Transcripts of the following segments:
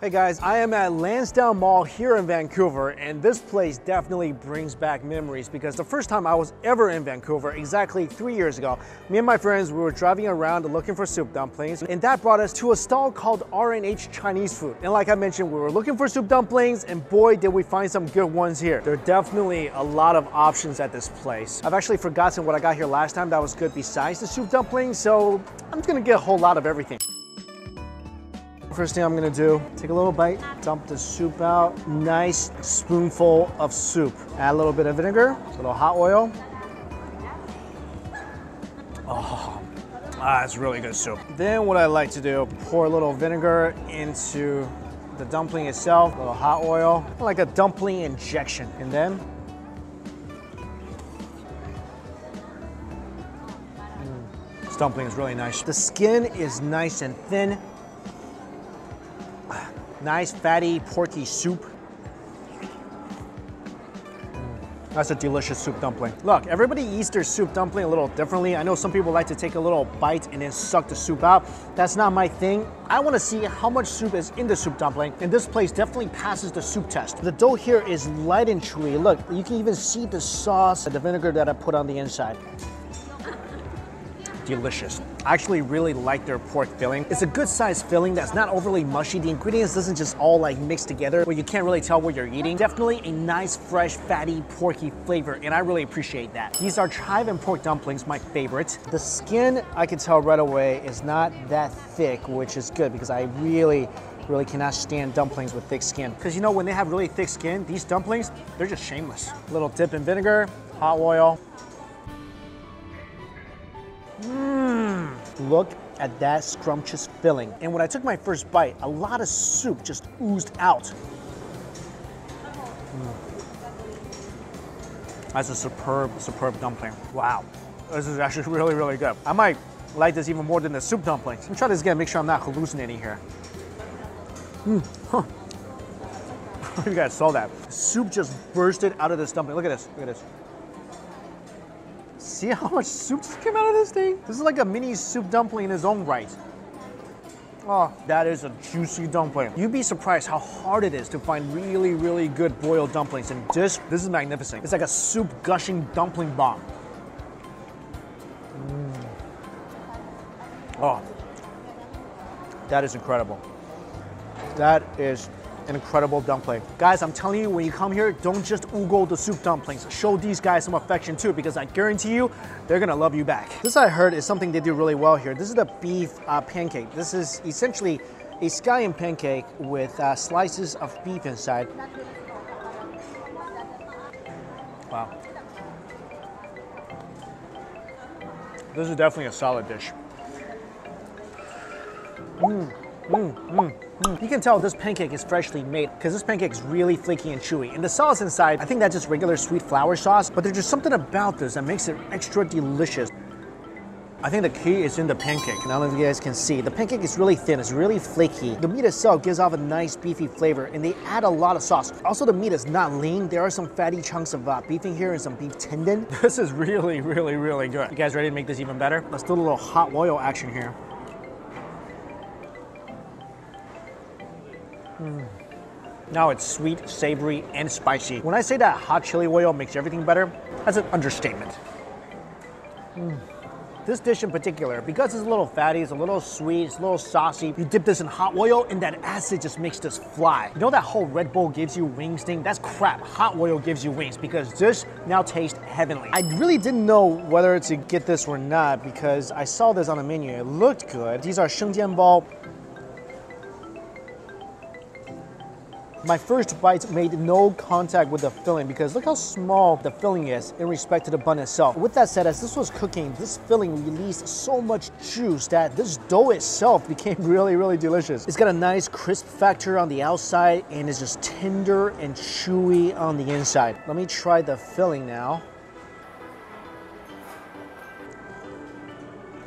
Hey guys, I am at Lansdowne Mall here in Vancouver, and this place definitely brings back memories because the first time I was ever in Vancouver, exactly 3 years ago, me and my friends, we were driving around looking for soup dumplings, and that brought us to a stall called R&H Chinese food. And like I mentioned, we were looking for soup dumplings, and boy, did we find some good ones here. There are definitely a lot of options at this place. I've actually forgotten what I got here last time that was good besides the soup dumplings, so I'm just gonna get a whole lot of everything. First thing I'm gonna do, take a little bite, dump the soup out. Nice spoonful of soup. Add a little bit of vinegar, a little hot oil. Oh, that's really good soup. Then what I like to do, pour a little vinegar into the dumpling itself, a little hot oil, like a dumpling injection. And then, this dumpling is really nice. The skin is nice and thin. Nice, fatty, porky soup. That's a delicious soup dumpling. Look, everybody eats their soup dumpling a little differently. I know some people like to take a little bite and then suck the soup out. That's not my thing. I want to see how much soup is in the soup dumpling, and this place definitely passes the soup test. The dough here is light and chewy. Look, you can even see the sauce and the vinegar that I put on the inside. Delicious. I actually really like their pork filling. It's a good sized filling that's not overly mushy. The ingredients doesn't just all like mix together where you can't really tell what you're eating. Definitely a nice, fresh, fatty, porky flavor, and I really appreciate that. These are chive and pork dumplings, my favorite. The skin, I can tell right away, is not that thick, which is good because I really cannot stand dumplings with thick skin. Because you know, when they have really thick skin, these dumplings, they're just shameless. A little dip in vinegar, hot oil. Look at that scrumptious filling. And when I took my first bite, a lot of soup just oozed out. That's a superb dumpling. Wow, this is actually really good. I might like this even more than the soup dumplings. Let me try this again, make sure I'm not hallucinating here. Huh. You guys saw that. Soup just bursted out of this dumpling. Look at this, look at this. See how much soup just came out of this thing? This is like a mini soup dumpling in its own right. Oh, that is a juicy dumpling. You'd be surprised how hard it is to find really good boiled dumplings, and this is magnificent. It's like a soup gushing dumpling bomb. Oh, that is incredible. That is an incredible dumpling. Guys, I'm telling you, when you come here, don't just oogle the soup dumplings. Show these guys some affection too, because I guarantee you, they're gonna love you back. This, I heard, is something they do really well here. This is the beef pancake. This is essentially a scallion pancake with slices of beef inside. Wow. This is definitely a solid dish. You can tell this pancake is freshly made because this pancake is really flaky and chewy. And the sauce inside, I think that's just regular sweet flour sauce, but there's just something about this that makes it extra delicious. I think the key is in the pancake, and I don't know if you guys can see. The pancake is really thin, it's really flaky. The meat itself gives off a nice beefy flavor, and they add a lot of sauce. Also, the meat is not lean. There are some fatty chunks of beef in here and some beef tendon. This is really good. You guys ready to make this even better? Let's do a little hot oil action here. Now it's sweet, savory, and spicy. When I say that hot chili oil makes everything better, that's an understatement. This dish in particular, because it's a little fatty, it's a little sweet, it's a little saucy, you dip this in hot oil and that acid just makes this fly. You know that whole Red Bull gives you wings thing? That's crap. Hot oil gives you wings because this now tastes heavenly. I really didn't know whether to get this or not because I saw this on the menu. It looked good. These are shengjianbao. My first bite made no contact with the filling because look how small the filling is in respect to the bun itself. With that said, as this was cooking, this filling released so much juice that this dough itself became really delicious. It's got a nice crisp factor on the outside and it's just tender and chewy on the inside. Let me try the filling now.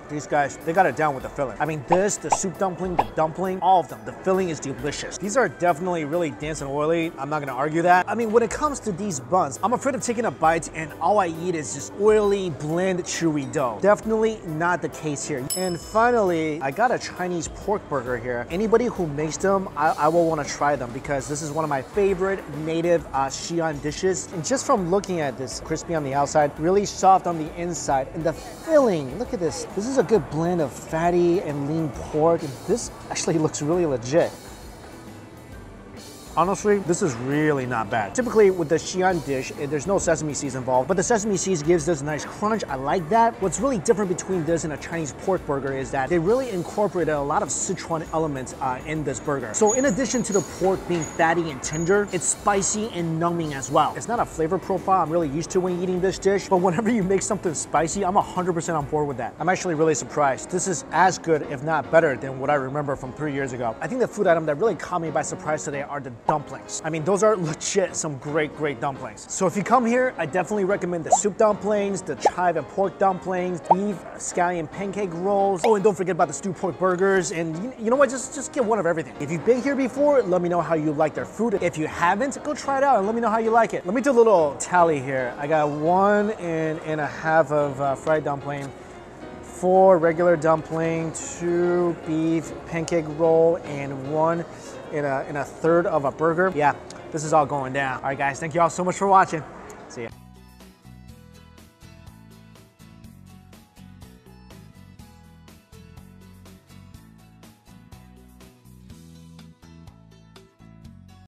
these guys, they got it down with the filling. I mean, this, the soup dumpling, the dumpling, all of them, the filling is delicious. These are definitely really dense and oily. I'm not gonna argue that. I mean, when it comes to these buns, I'm afraid of taking a bite and all I eat is just oily, bland, chewy dough. Definitely not the case here. And finally, I got a Chinese pork burger here. Anybody who makes them, I will wanna try them because this is one of my favorite native Xi'an dishes. And just from looking at this, crispy on the outside, really soft on the inside, and the filling, look at this. This is a good blend of fatty and lean pork. And this actually looks really legit. Honestly, this is really not bad. Typically with the Xi'an dish, there's no sesame seeds involved, but the sesame seeds gives this nice crunch. I like that. What's really different between this and a Chinese pork burger is that they really incorporated a lot of Sichuan elements in this burger. So in addition to the pork being fatty and tender, it's spicy and numbing as well. It's not a flavor profile I'm really used to when eating this dish, but whenever you make something spicy, I'm 100% on board with that. I'm actually really surprised. This is as good, if not better, than what I remember from 3 years ago. I think the food item that really caught me by surprise today are the dumplings. I mean, those are legit some great dumplings. So if you come here, I definitely recommend the soup dumplings, the chive and pork dumplings, beef scallion pancake rolls. Oh, and don't forget about the stewed pork burgers. And you know what? Just get one of everything. If you've been here before, let me know how you like their food. If you haven't, go try it out and let me know how you like it. Let me do a little tally here. I got 1.5 of fried dumpling, 4 regular dumpling, 2 beef pancake roll, and 1 in a third of a burger. Yeah, this is all going down. All right, guys, thank you all so much for watching. See ya.